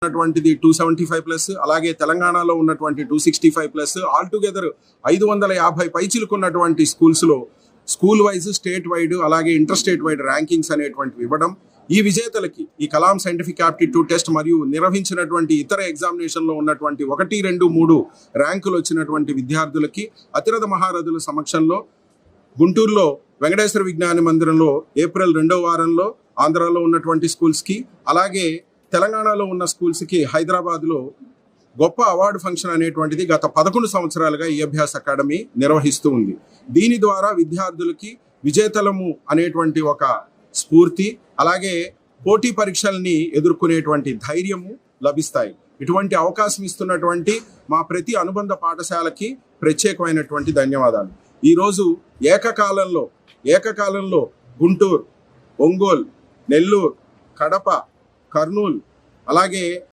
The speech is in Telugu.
ఉన్నటువంటిది 275+, అలాగే తెలంగాణలో ఉన్నటువంటి 265+, ఆల్ టుగెదర్ 550 పైచిలుకున్నటువంటి స్కూల్స్లో స్కూల్ వైజ్, స్టేట్ వైడ్, అలాగే ఇంటర్ స్టేట్ వైడ్ ర్యాంకింగ్స్ అనేటువంటివి ఇవ్వడం. ఈ విజేతలకి ఈ కలాం సైంటిఫిక్ యాప్టిట్యూడ్ టెస్ట్ మరియు నిర్వహించినటువంటి ఇతర ఎగ్జామినేషన్లో ఉన్నటువంటి 1, 2, 3 ర్యాంకులు వచ్చినటువంటి విద్యార్థులకి అతిరథ మహారథుల సమక్షంలో గుంటూరులో వెంకటేశ్వర విజ్ఞాన మందిరంలో ఏప్రిల్ 2వ వారంలో ఆంధ్రాలో ఉన్నటువంటి స్కూల్స్కి, అలాగే తెలంగాణలో ఉన్న స్కూల్స్కి హైదరాబాద్లో గొప్ప అవార్డు ఫంక్షన్ అనేటువంటిది గత 11 సంవత్సరాలుగా ఈ అభ్యాస్ అకాడమీ నిర్వహిస్తూ ఉంది. దీని ద్వారా విద్యార్థులకి విజేతలము అనేటువంటి ఒక స్ఫూర్తి, అలాగే పోటీ పరీక్షల్ని ఎదుర్కొనేటువంటి ధైర్యము లభిస్తాయి. ఇటువంటి అవకాశం ఇస్తున్నటువంటి మా ప్రతి అనుబంధ పాఠశాలకి ప్రత్యేకమైనటువంటి ధన్యవాదాలు. ఈరోజు ఏకకాలంలో గుంటూరు, ఒంగోలు, నెల్లూరు, కడప, కర్నూలు, అలాగే